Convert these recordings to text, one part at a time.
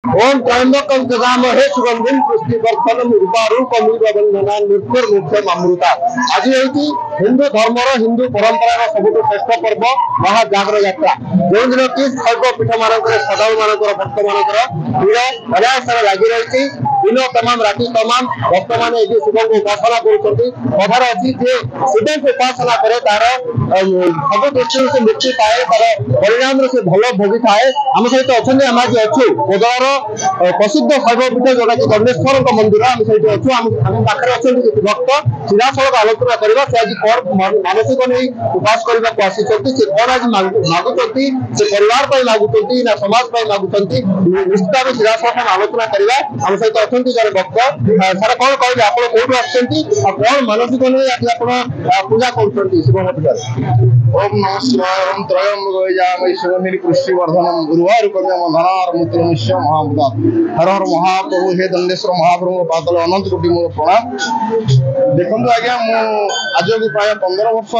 ओम त्र्यंबकं जगामहे सुगंधिं पुष्टिवर्धनम् उर्वारुकमिव बन्धनान् मृत्युर्मुक्षम् अमृता। आज होती हिंदू धर्मर हिंदू परंपरार सबुठु श्रेष्ठ पर्व महाजागर यात्रा जो दिन कि शैव पीठ मानक श्रद्धालु मान भक्त मान भीड़ अनायास लगी रही दिन तमाम राति तमाम भक्त मैंने शिव को उपासना कर अच्छी शिव को उपासना करे तार सब दृष्टि से मुक्ति पाए तार परिणाम से भल भोगी थाए। आम सहित अच्छा आम आज अच्छु गोदर प्रसिद्ध शैव पीठ जोटा कि गणेश्वर मंदिर आम सहित अच्छु आम पाखे अच्छा भक्त सीधा सड़क आलोचना करवा से आज कौन मानसिक नहीं उपास करने को आसी से कौन आज मागुंट से परिवार मागुंट ना समाज मागुंट निश्चित भाव सीधा सड़क आलोचना करवा। आम सहित अच्छा जन भक्त सारा कौन कहे आप कौटू आसान मानसिक नहीं आज आप पूजा कर शिव पीठ। ओम नमः शिवाय। ओम त्रयंबकं शिवनिधि पुष्टिवर्धनम् उर्वारुकमिव बन्धनान् महामुदात। हर हर महाप्रभु हे दंडेश्वर महाप्रभु पातल अनंत कोटि मोर प्रणाम। देखो आज्ञा आज को प्राय 15 वर्ष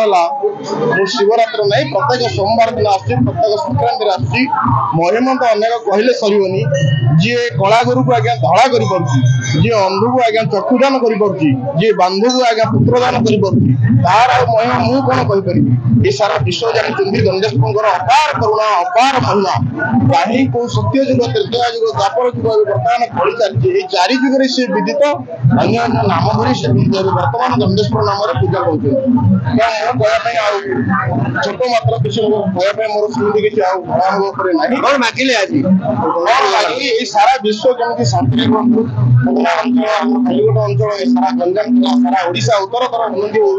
है शिवरात्र नहीं प्रत्येक सोमवार दिन आस प्रत्येक संक्रांति आस महिमा तो अनेक कहले सरनी जी कला गुरु को आज्ञा धड़ा कर जी अंधु को आज्ञा चक्षुदान कर बांधु को आज्ञा पुत्रदान कर तार महिमा मु कौन कहीपरि ये सारा विश्व जानते दंडेश्वर अपार करुणा अपार महिमा कहीं को सत्य जुग तृतीय जुग द्वापर जुग बर्तमान कली चलती चारि जुगे से विदित अन्य नाम धरी से बर्तमान दंडेश्वर नाम पूजा कर छोट मात्र किसी कहवाई मोर सेमती किसी अनुभव ना मागिले आज ये सारा विश्व जमी शांति अंचल अंचल सारा गंजाम सारा ओडिशा उत्तरतर उन्नति हो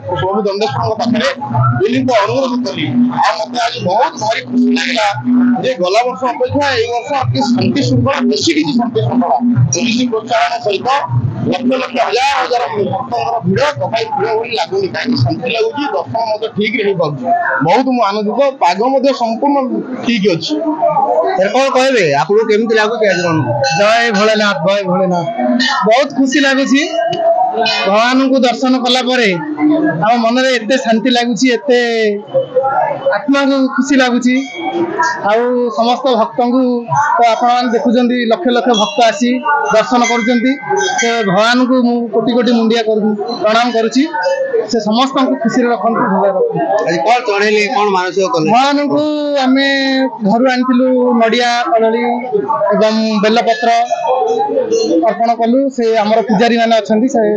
प्रभु दंडेश्वर पाखे को अनुरोध कली मत आज बहुत भारी खुशी लगे जे गला वर्ष अपेक्षा ए वर्ष शांति श्रृंखला बेसी किसी शांति श्रृंखला पुलिस प्रोत्साहन सहित लक्ष लक्ष हजार हजार भक्तर भिड़ कहीं भिड़ भाई लगुनि कहीं शांति लगुच दर्शन मत ठीक रही पार्टी बहुत मुझे आनंदित पाग संपूर्ण ठीक अच्छी कौन कहे आपको केमती लगुच जय भोलेनाथ जय भोलेनाथ बहुत खुशी लगुच भगवान को दर्शन कला आम मन में एत शांति लगुच एत आत्मा को खुशी लगुच समस्त भक्त को तो आप देखुं लक्ष लक्ष भक्त आसी दर्शन कर भगवान को कोटि कोटि मुंडिया प्रणाम करुच्ची से समस्त को खुशी रखते कौन चढ़ेली कौन मानसिक भगवान को आम घर आनी नड़िया कदली एवं बेलपत्र अर्पण कलु से आमर पूजारी मैंने अच्छा से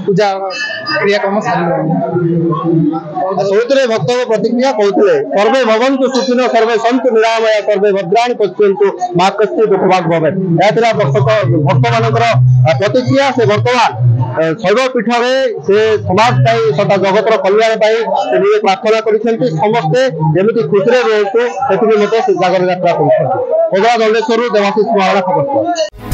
पूजा क्रियाक्रम शुणुते भक्त प्रतिक्रिया कहते सर्वे भवन्तु सुखिनो सर्वे सन्तु निरामया सर्वे भद्राणि पश्यन्तु मा कश्चित् दुःखभाग् भवेत्। भक्त मानकर प्रतिक्रिया से वर्तमान शैव पीठ से समाज सदा जगतर कल्याण से प्रार्थना कर समस्ते जमी खुशी रुहतु से जागर यात्रा कर। दंडेश्वर देवाशीष महाराणा खबर।